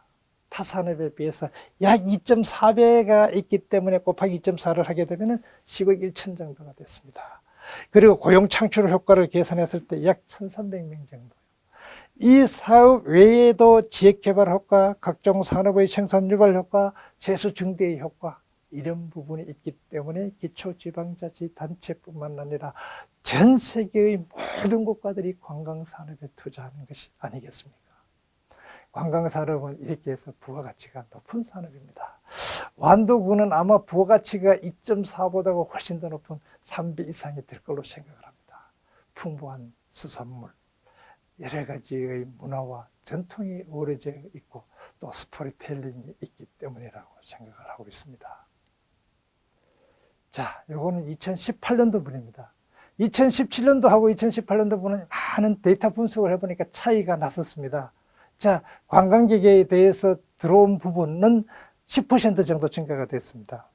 타산업에 비해서 약 2.4배가 있기 때문에 곱하기 2.4를 하게 되면 10억 1천 정도가 됐습니다. 그리고 고용 창출 효과를 계산했을 때 약 1,300명 정도. 이 사업 외에도 지역개발 효과, 각종 산업의 생산 유발 효과, 세수 증대의 효과, 이런 부분이 있기 때문에 기초지방자치단체뿐만 아니라 전 세계의 모든 국가들이 관광산업에 투자하는 것이 아니겠습니까? 관광산업은 이렇게 해서 부가가치가 높은 산업입니다. 완도군은 아마 부가가치가 2.4보다가 훨씬 더 높은 3배 이상이 될 걸로 생각을 합니다. 풍부한 수산물, 여러 가지의 문화와 전통이 어우러져 있고 또 스토리텔링이 있기 때문이라고 생각을 하고 있습니다. 자, 요거는 2018년도 분입니다. 2017년도하고 2018년도 분은 많은 데이터 분석을 해보니까 차이가 났었습니다. 자, 관광객에 대해서 들어온 부분은 10% 정도 증가가 됐습니다.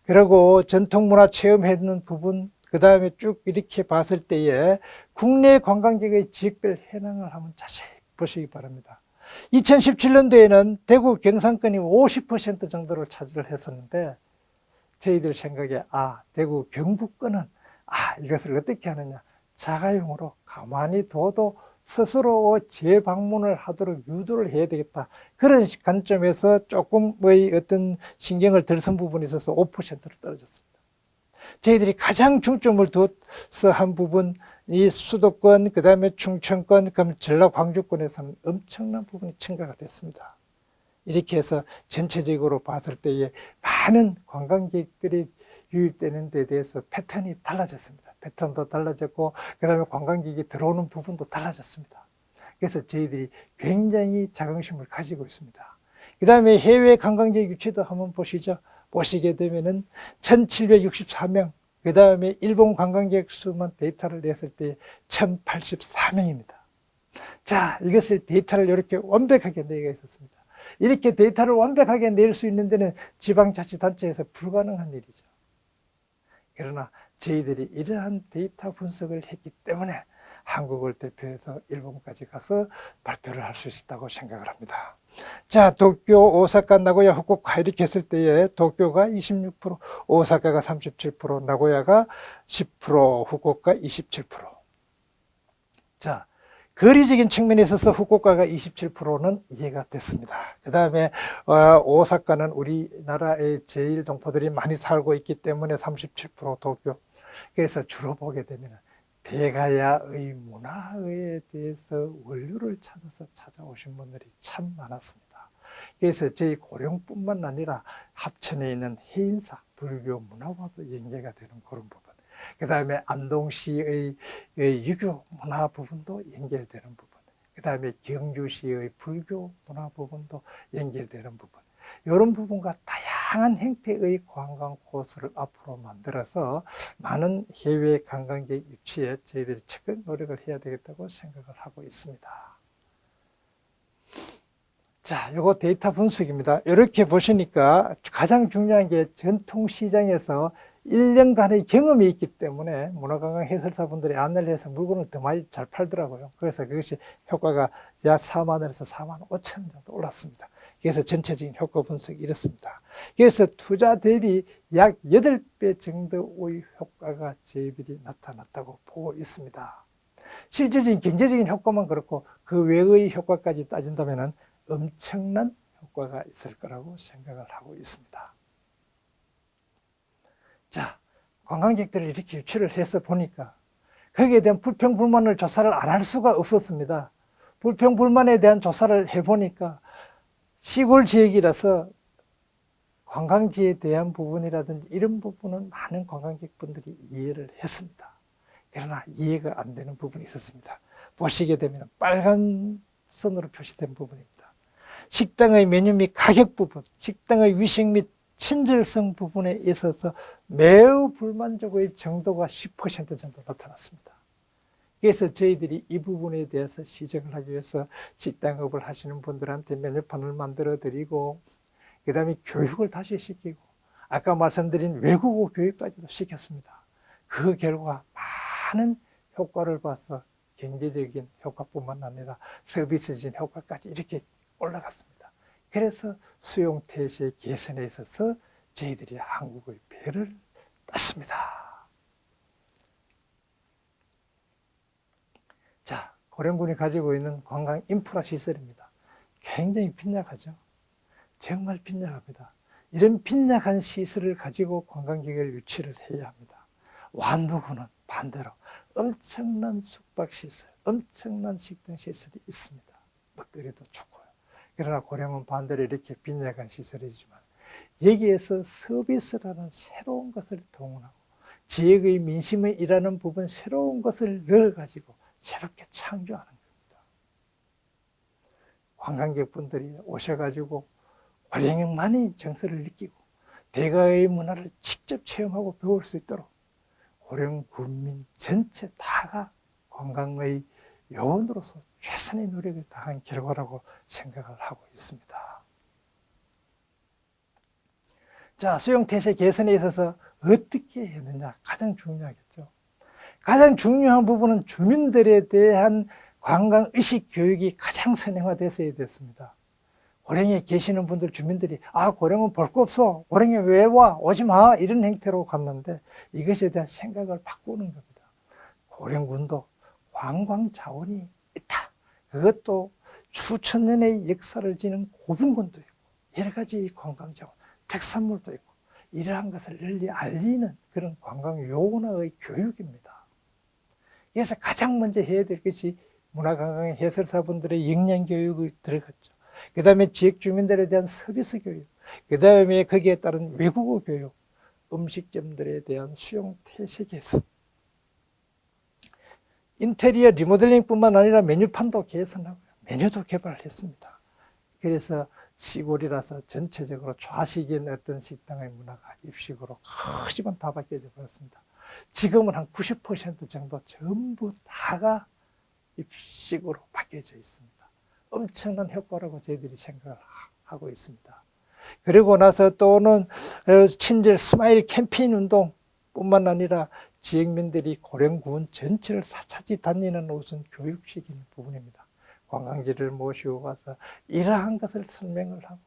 그리고 전통문화 체험했는 부분, 그 다음에 쭉 이렇게 봤을 때에 국내 관광객의 지역별 현황을 한번 자세히 보시기 바랍니다. 2017년도에는 대구 경상권이 50% 정도를 차지를 했었는데 저희들 생각에 대구 경북권은 이것을 어떻게 하느냐, 자가용으로 가만히 둬도 스스로 재방문을 하도록 유도를 해야 되겠다. 그런 관점에서 조금의 어떤 신경을 덜 쓴 부분이 있어서 5%로 떨어졌습니다. 저희들이 가장 중점을 둬서 한 부분, 이 수도권, 그 다음에 충청권, 그럼 전라 광주권에서는 엄청난 부분이 증가가 됐습니다. 이렇게 해서 전체적으로 봤을 때에 많은 관광객들이 유입되는 데 대해서 패턴이 달라졌습니다. 패턴도 달라졌고 그 다음에 관광객이 들어오는 부분도 달라졌습니다. 그래서 저희들이 굉장히 자긍심을 가지고 있습니다. 그 다음에 해외 관광객 유치도 한번 보시죠. 보시게 되면은 1,764명, 그 다음에 일본 관광객 수만 데이터를 냈을 때 1,084명입니다. 자, 이것을 데이터를 이렇게 완벽하게 내가 있었습니다. 이렇게 데이터를 완벽하게 낼 수 있는 데는 지방자치단체에서 불가능한 일이죠. 그러나 저희들이 이러한 데이터 분석을 했기 때문에 한국을 대표해서 일본까지 가서 발표를 할 수 있었다고 생각을 합니다. 자, 도쿄, 오사카, 나고야, 후쿠오카 이렇게 했을 때에 도쿄가 26%, 오사카가 37%, 나고야가 10%, 후쿠오카 27%. 자, 거리적인 측면에 있어서 후쿠오카가 27%는 이해가 됐습니다. 그 다음에 오사카는 우리나라의 제일 동포들이 많이 살고 있기 때문에 37% 도쿄. 그래서 주로 보게 되면 대가야의 문화에 대해서 원료를 찾아서 찾아오신 분들이 참 많았습니다. 그래서 저희 고령뿐만 아니라 합천에 있는 해인사, 불교 문화와도 연계가 되는 그런 부분. 그 다음에 안동시의 유교 문화 부분도 연결되는 부분. 그 다음에 경주시의 불교 문화 부분도 연결되는 부분. 이런 부분과 다양한 형태의 관광 코스를 앞으로 만들어서 많은 해외 관광객 유치에 저희들이 적극 노력을 해야 되겠다고 생각을 하고 있습니다. 자, 요거 데이터 분석입니다. 이렇게 보시니까 가장 중요한 게 전통시장에서 1년간의 경험이 있기 때문에 문화관광 해설사분들이 안내를 해서 물건을 더 많이 잘 팔더라고요. 그래서 그것이 효과가 약 4만 원에서 4만 5천 원 정도 올랐습니다. 그래서 전체적인 효과 분석이 이렇습니다. 그래서 투자 대비 약 8배 정도의 효과가 저희들이 나타났다고 보고 있습니다. 실질적인 경제적인 효과만 그렇고 그 외의 효과까지 따진다면 엄청난 효과가 있을 거라고 생각을 하고 있습니다. 자, 관광객들을 이렇게 유치를 해서 보니까 거기에 대한 불평불만을 조사를 안 할 수가 없었습니다. 불평불만에 대한 조사를 해보니까 시골 지역이라서 관광지에 대한 부분이라든지 이런 부분은 많은 관광객분들이 이해를 했습니다. 그러나 이해가 안 되는 부분이 있었습니다. 보시게 되면 빨간 선으로 표시된 부분입니다. 식당의 메뉴 및 가격 부분, 식당의 위식 및 친절성 부분에 있어서 매우 불만족의 정도가 10% 정도 나타났습니다. 그래서 저희들이 이 부분에 대해서 시정을 하기 위해서 식당업을 하시는 분들한테 메뉴판을 만들어 드리고 그 다음에 교육을 다시 시키고 아까 말씀드린 외국어 교육까지도 시켰습니다. 그 결과 많은 효과를 봐서 경제적인 효과뿐만 아니라 서비스적인 효과까지 이렇게 올라갔습니다. 그래서 수용태세 개선에 있어서 저희들이 한국의 배를 땄습니다. 자, 고령군이 가지고 있는 관광 인프라 시설입니다. 굉장히 빈약하죠. 정말 빈약합니다. 이런 빈약한 시설을 가지고 관광객을 유치를 해야 합니다. 완도군은 반대로 엄청난 숙박시설, 엄청난 식당시설이 있습니다. 먹거리도 좋고요. 그러나 고령은 반대로 이렇게 빈약한 시설이지만 여기에서 서비스라는 새로운 것을 동원하고 지역의 민심에 일하는 부분 새로운 것을 넣어가지고 새롭게 창조하는 겁니다. 관광객분들이 오셔가지고 고령만이 정서를 느끼고 대가의 문화를 직접 체험하고 배울 수 있도록 고령 군민 전체 다가 관광의 요원으로서 최선의 노력을 다한 결과라고 생각을 하고 있습니다. 자, 수용태세 개선에 있어서 어떻게 해야 되느냐 가장 중요하겠죠. 가장 중요한 부분은 주민들에 대한 관광의식 교육이 가장 선행화됐어야 됐습니다. 고령에 계시는 분들 주민들이 고령은 볼 거 없어, 고령에 왜 와, 오지 마 이런 행태로 갔는데 이것에 대한 생각을 바꾸는 겁니다. 고령군도 관광 자원이 있다. 그것도 수천 년의 역사를 지닌 고분군도 있고 여러 가지 관광 자원, 특산물도 있고 이러한 것을 널리 알리는 그런 관광 요원화의 교육입니다. 그래서 가장 먼저 해야 될 것이 문화관광 해설사분들의 역량교육이 들어갔죠. 그 다음에 지역 주민들에 대한 서비스 교육, 그 다음에 거기에 따른 외국어 교육, 음식점들에 대한 수용 태세 개선, 인테리어 리모델링뿐만 아니라 메뉴판도 개선하고요. 메뉴도 개발을 했습니다. 그래서 시골이라서 전체적으로 좌식인 어떤 식당의 문화가 입식으로 크지만 다 바뀌어져 버렸습니다. 지금은 한 90% 정도 전부 다가 입식으로 바뀌어져 있습니다. 엄청난 효과라고 저희들이 생각을 하고 있습니다. 그리고 나서 또는 친절 스마일 캠페인 운동 뿐만 아니라 지역민들이 고령군 전체를 사차지 다니는 우선 교육시키는 부분입니다. 관광지를 모시고 가서 이러한 것을 설명을 하고,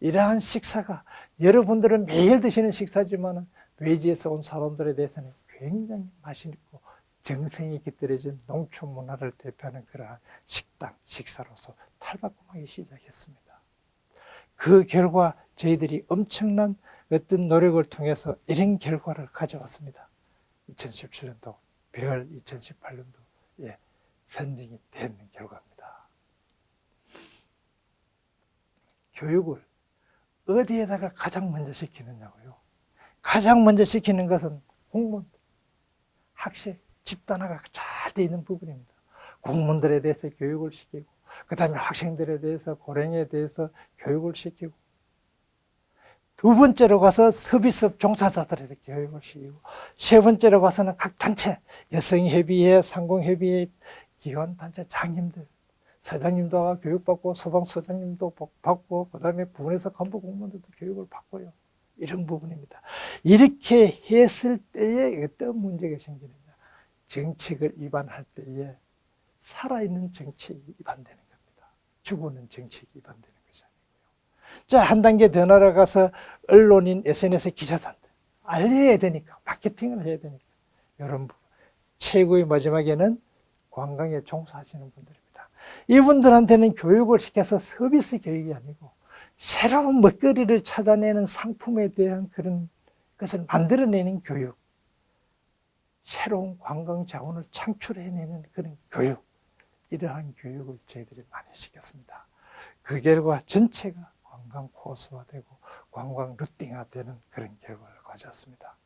이러한 식사가 여러분들은 매일 드시는 식사지만 외지에서 온 사람들에 대해서는 굉장히 맛있고 정성이 깃들여진 농촌 문화를 대표하는 그러한 식당, 식사로서 탈바꿈하기 시작했습니다. 그 결과 저희들이 엄청난 어떤 노력을 통해서 이런 결과를 가져왔습니다. 2017년도, 별 2018년도에 선정이 되는 결과입니다. 교육을 어디에다가 가장 먼저 시키느냐고요. 가장 먼저 시키는 것은 공무원, 학생, 집단화가 잘 되어 있는 부분입니다. 공무원들에 대해서 교육을 시키고, 그 다음에 학생들에 대해서, 고령에 대해서 교육을 시키고, 두 번째로 가서 서비스업 종사자들에 교육을 시키고, 세 번째로 가서는 각 단체, 여성협의회, 상공협의회, 기관단체 장님들, 사장님도 교육받고, 소방서장님도 받고, 그 다음에 군에서 간부 공무원들도 교육을 받고요. 이런 부분입니다. 이렇게 했을 때에 어떤 문제가 생기느냐. 정책을 위반할 때에 살아있는 정책이 위반되는 겁니다. 죽어있는 정책이 위반되는 것이 아니고요. 자, 한 단계 더 나아가서 언론인, SNS 기자들 알려야 되니까, 마케팅을 해야 되니까, 이런 부분. 최고의 마지막에는 관광에 종사하시는 분들입니다. 이분들한테는 교육을 시켜서 서비스 교육이 아니고 새로운 먹거리를 찾아내는 상품에 대한 그런 것을 만들어내는 교육, 새로운 관광 자원을 창출해내는 그런 교육, 이러한 교육을 저희들이 많이 시켰습니다. 그 결과 전체가 관광 코스화되고 관광 루팅화되는 그런 결과를 가졌습니다.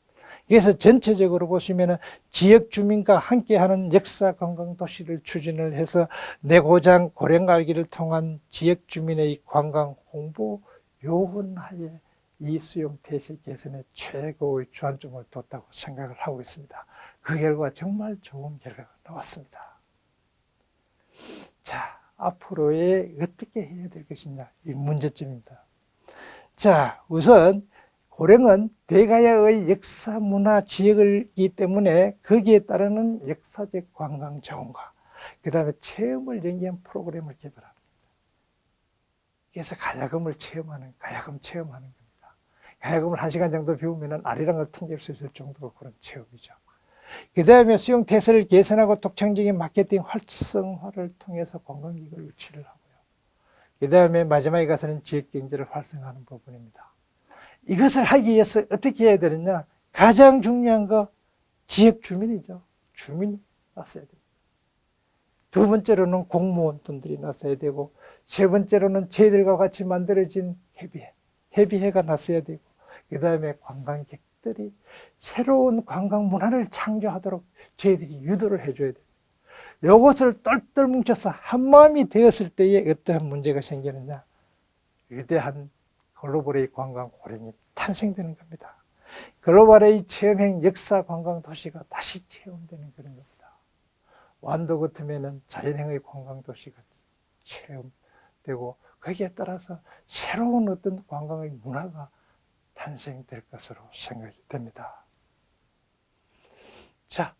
그래서 전체적으로 보시면 지역 주민과 함께하는 역사 관광 도시를 추진을 해서 내 고장 고령알기를 통한 지역 주민의 관광 홍보 요원하에 이 수용 태세 개선에 최고의 주안점을 뒀다고 생각을 하고 있습니다. 그 결과 정말 좋은 결과가 나왔습니다. 자, 앞으로의 어떻게 해야 될 것이냐, 이 문제점입니다. 자, 우선 고령은 대가야의 역사 문화 지역이기 때문에 거기에 따르는 역사적 관광 자원과 그 다음에 체험을 연계한 프로그램을 개발합니다. 그래서 가야금을 체험하는, 가야금 체험하는 겁니다. 가야금을 1시간 정도 배우면 아리랑을 튕길 수 있을 정도로 그런 체험이죠. 그 다음에 수용태세를 개선하고 독창적인 마케팅 활성화를 통해서 관광객을 유치를 하고요. 그 다음에 마지막에 가서는 지역경제를 활성화하는 부분입니다. 이것을 하기 위해서 어떻게 해야 되느냐? 가장 중요한 거 지역 주민이죠. 주민이 나서야 됩니다. 두 번째로는 공무원들이 나서야 되고, 세 번째로는 저희들과 같이 만들어진 협의회가 나서야 되고, 그 다음에 관광객들이 새로운 관광 문화를 창조하도록 저희들이 유도를 해줘야 돼요. 이것을 똘똘 뭉쳐서 한마음이 되었을 때에 어떠한 문제가 생기느냐? 위대한 글로벌의 관광 고령이 탄생되는 겁니다. 글로벌의 체험형 역사 관광 도시가 다시 체험되는 그런 겁니다. 완도 같으면은 자연형의 관광 도시가 체험되고 거기에 따라서 새로운 어떤 관광의 문화가 탄생될 것으로 생각이 됩니다. 자,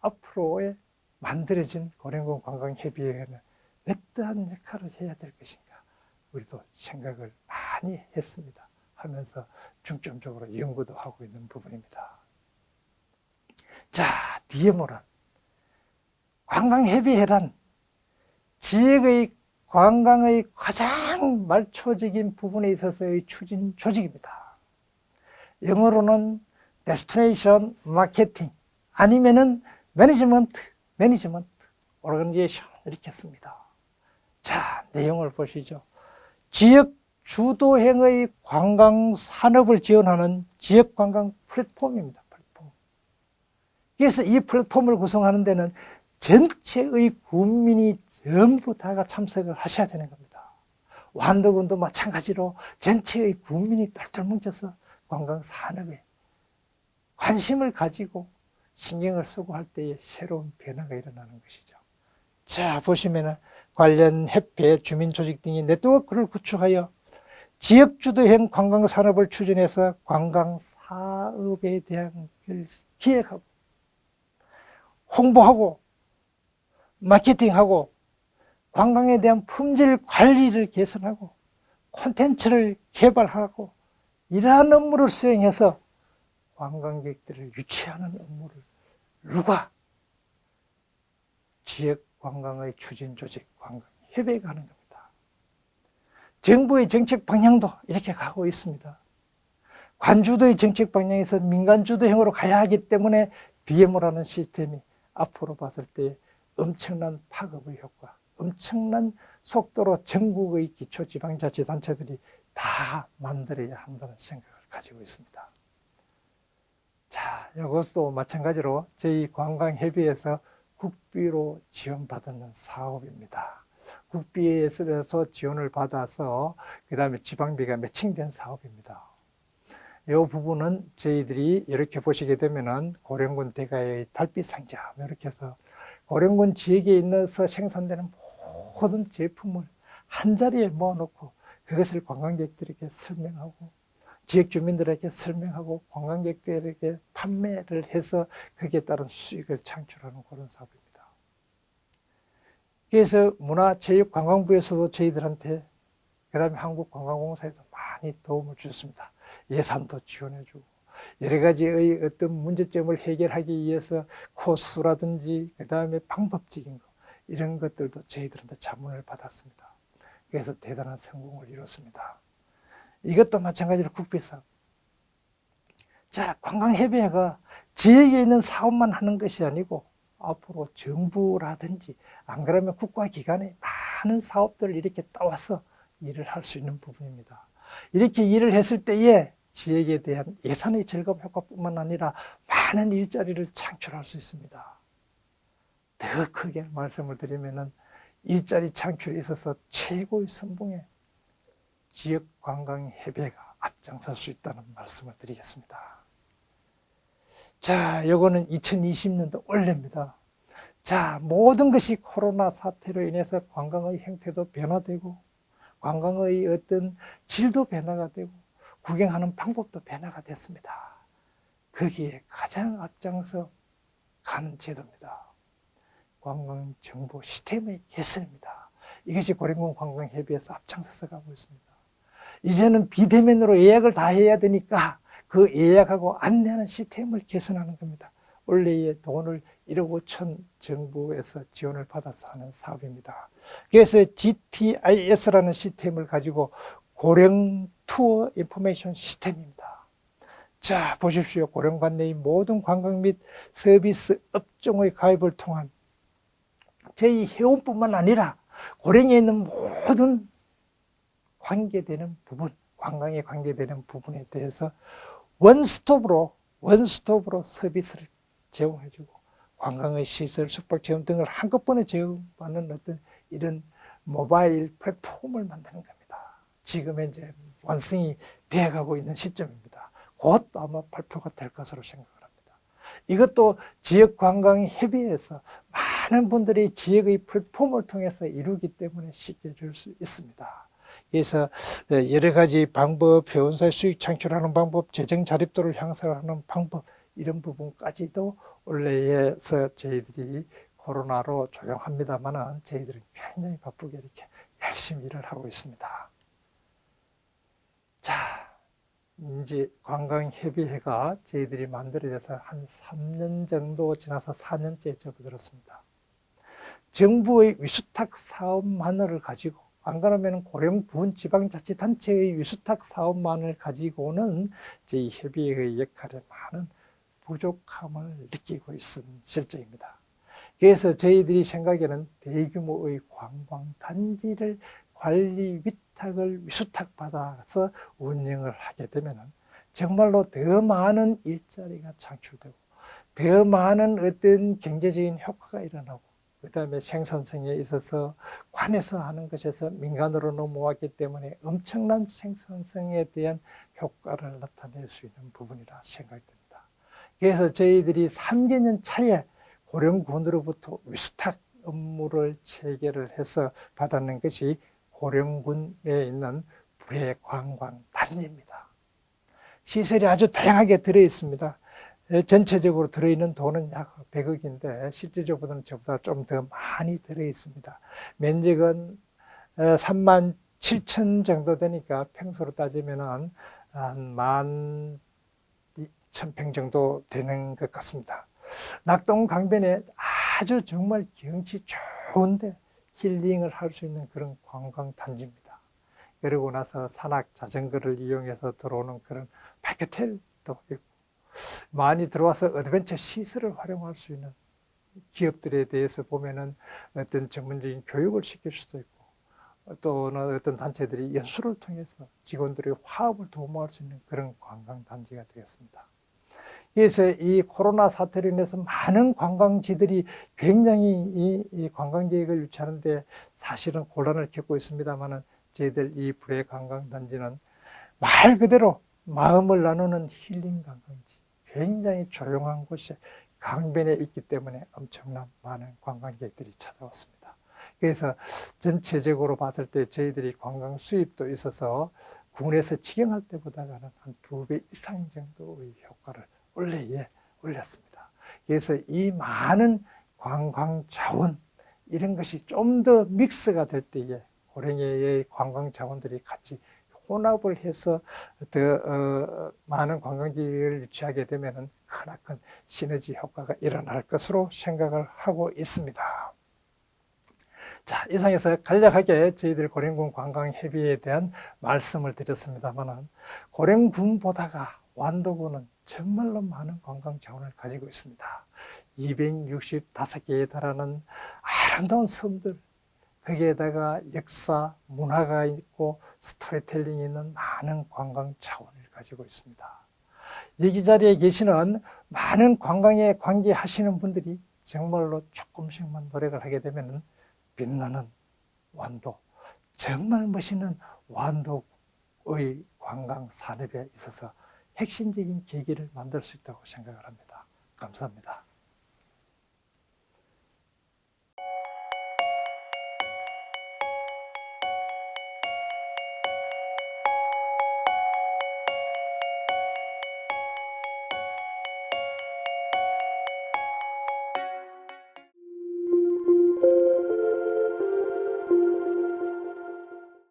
앞으로의 만들어진 고령군 관광협의회는 어떠한 역할을 해야 될 것인가? 우리도 생각을 많이 했습니다. 하면서 중점적으로 연구도 하고 있는 부분입니다. 자, 뒤에 뭐란? 관광협의회란 지역의 관광의 가장 말초적인 부분에 있어서의 추진 조직입니다. 영어로는 데스티네이션 마케팅 아니면은 매니지먼트 오르가니제이션 이렇게 씁니다. 자, 내용을 보시죠. 지역 주도형의 관광 산업을 지원하는 지역 관광 플랫폼입니다. 플랫폼. 그래서 이 플랫폼을 구성하는 데는 전체의 국민이 전부 다가 참석을 하셔야 되는 겁니다. 완도군도 마찬가지로 전체의 국민이 똘똘 뭉쳐서 관광 산업에 관심을 가지고 신경을 쓰고 할 때에 새로운 변화가 일어나는 것이죠. 자, 보시면은 관련 협회, 주민조직 등이 네트워크를 구축하여 지역주도형 관광산업을 추진해서 관광사업에 대한 걸 기획하고 홍보하고 마케팅하고 관광에 대한 품질 관리를 개선하고 콘텐츠를 개발하고 이러한 업무를 수행해서 관광객들을 유치하는 업무를 누가? 지역관광의 추진조직 관광협의회가 하는 겁니다. 정부의 정책 방향도 이렇게 가고 있습니다. 관주도의 정책 방향에서 민간주도형으로 가야 하기 때문에 DMO라는 시스템이 앞으로 봤을 때 엄청난 파급의 효과, 엄청난 속도로 전국의 기초지방자치단체들이 다 만들어야 한다는 생각을 가지고 있습니다. 자, 이것도 마찬가지로 저희 관광협의회에서 국비로 지원받는 사업입니다. 국비에서 지원을 받아서 그 다음에 지방비가 매칭된 사업입니다. 이 부분은 저희들이 이렇게 보시게 되면은 고령군 대가의 달빛 상점 이렇게 해서 고령군 지역에 있어서 생산되는 모든 제품을 한 자리에 모아놓고 그것을 관광객들에게 설명하고 지역 주민들에게 설명하고 관광객들에게 판매를 해서 거기에 따른 수익을 창출하는 그런 사업입니다. 그래서 문화체육관광부에서도 저희들한테 그 다음에 한국관광공사에도 많이 도움을 주셨습니다. 예산도 지원해주고 여러 가지의 어떤 문제점을 해결하기 위해서 코스라든지 그 다음에 방법적인 거 이런 것들도 저희들한테 자문을 받았습니다. 그래서 대단한 성공을 이뤘습니다. 이것도 마찬가지로 국비사업. 자, 관광협의회가 지역에 있는 사업만 하는 것이 아니고 앞으로 정부라든지 안 그러면 국가기관의 많은 사업들을 이렇게 따와서 일을 할 수 있는 부분입니다. 이렇게 일을 했을 때에 지역에 대한 예산의 절감 효과뿐만 아니라 많은 일자리를 창출할 수 있습니다. 더 크게 말씀을 드리면은 일자리 창출에 있어서 최고의 선봉에 지역관광협의회가 앞장설 수 있다는 말씀을 드리겠습니다. 자, 이거는 2020년도 올해입니다. 자, 모든 것이 코로나 사태로 인해서 관광의 형태도 변화되고 관광의 어떤 질도 변화가 되고 구경하는 방법도 변화가 됐습니다. 거기에 가장 앞장서 가는 제도입니다. 관광정보 시스템의 개선입니다. 이것이 고령군 관광협의회에서 앞장서서 가고 있습니다. 이제는 비대면으로 예약을 다 해야 되니까 그 예약하고 안내하는 시스템을 개선하는 겁니다. 원래의 돈을 1억 5천 정부에서 지원을 받아서 하는 사업입니다. 그래서 GTIS라는 시스템을 가지고 고령 투어 인포메이션 시스템입니다. 자, 보십시오. 고령관 내의 모든 관광 및 서비스 업종의 가입을 통한 저희 회원뿐만 아니라 고령에 있는 모든 관계되는 부분, 관광에 관계되는 부분에 대해서 원스톱으로 서비스를 제공해주고 관광의 시설, 숙박 체험 등을 한꺼번에 제공하는 어떤 이런 모바일 플랫폼을 만드는 겁니다. 지금 현재 완성이 되어가고 있는 시점입니다. 곧 아마 발표가 될 것으로 생각을 합니다. 이것도 지역관광협의회에서 많은 분들이 지역의 플랫폼을 통해서 이루기 때문에 쉽게 줄 수 있습니다. 그래서 여러 가지 방법, 회원사의 수익 창출하는 방법, 재정 자립도를 향상하는 방법 이런 부분까지도 원래에서 저희들이 코로나로 조용합니다만 저희들은 굉장히 바쁘게 이렇게 열심히 일을 하고 있습니다. 자, 이제 관광협의회가 저희들이 만들어져서 한 3년 정도 지나서 4년째 접어들었습니다. 정부의 위수탁 사업만을 가지고 안 그러면 고령군 지방자치단체의 위수탁 사업만을 가지고는 저희 협의회의 역할에 많은 부족함을 느끼고 있는 실정입니다. 그래서 저희들이 생각에는 대규모의 관광단지를 관리 위탁을 위수탁 받아서 운영을 하게 되면 정말로 더 많은 일자리가 창출되고 더 많은 어떤 경제적인 효과가 일어나고 그 다음에 생산성에 있어서 관에서 하는 것에서 민간으로 넘어왔기 때문에 엄청난 생산성에 대한 효과를 나타낼 수 있는 부분이라 생각됩니다. 그래서 저희들이 3개년 차에 고령군으로부터 위수탁 업무를 체계를 해서 받았는 것이 고령군에 있는 불의 관광단지입니다. 시설이 아주 다양하게 들어있습니다. 전체적으로 들어있는 돈은 약 100억인데 실질적으로는 저보다 좀 더 많이 들어있습니다. 면적은 3만 7천 정도 되니까 평소로 따지면 한 12,000평 정도 되는 것 같습니다. 낙동 강변에 아주 정말 경치 좋은데 힐링을 할 수 있는 그런 관광단지입니다. 그러고 나서 산악 자전거를 이용해서 들어오는 그런 바이크텔도 있고, 많이 들어와서 어드벤처 시설을 활용할 수 있는 기업들에 대해서 보면은 어떤 전문적인 교육을 시킬 수도 있고, 또는 어떤 단체들이 연수를 통해서 직원들의 화합을 도모할 수 있는 그런 관광단지가 되겠습니다. 그래서 이 코로나 사태로 인해서 많은 관광지들이 굉장히 이 관광계획을 유치하는데 사실은 곤란을 겪고 있습니다만, 저희들 이 불의 관광단지는 말 그대로 마음을 나누는 힐링 관광지, 굉장히 조용한 곳에 강변에 있기 때문에 엄청난 많은 관광객들이 찾아왔습니다. 그래서 전체적으로 봤을 때 저희들이 관광 수입도 있어서 국내에서 직영할 때보다는 한 2배 이상 정도의 효과를 원래에 올렸습니다. 그래서 이 많은 관광 자원, 이런 것이 좀 더 믹스가 될 때에 고령의 관광 자원들이 같이 혼합을 해서 더 많은 관광지를 유치하게 되면 크나큰 시너지 효과가 일어날 것으로 생각을 하고 있습니다. 자, 이상해서 간략하게 저희들 고령군 관광협의회에 대한 말씀을 드렸습니다만, 고령군보다가 완도군은 정말로 많은 관광 자원을 가지고 있습니다. 265개에 달하는 아름다운 섬들, 거기에다가 역사, 문화가 있고 스토리텔링이 있는 많은 관광 자원을 가지고 있습니다. 여기 자리에 계시는 많은 관광에 관계하시는 분들이 정말로 조금씩만 노력을 하게 되면 빛나는 완도, 정말 멋있는 완도의 관광 산업에 있어서 핵심적인 계기를 만들 수 있다고 생각을 합니다. 감사합니다.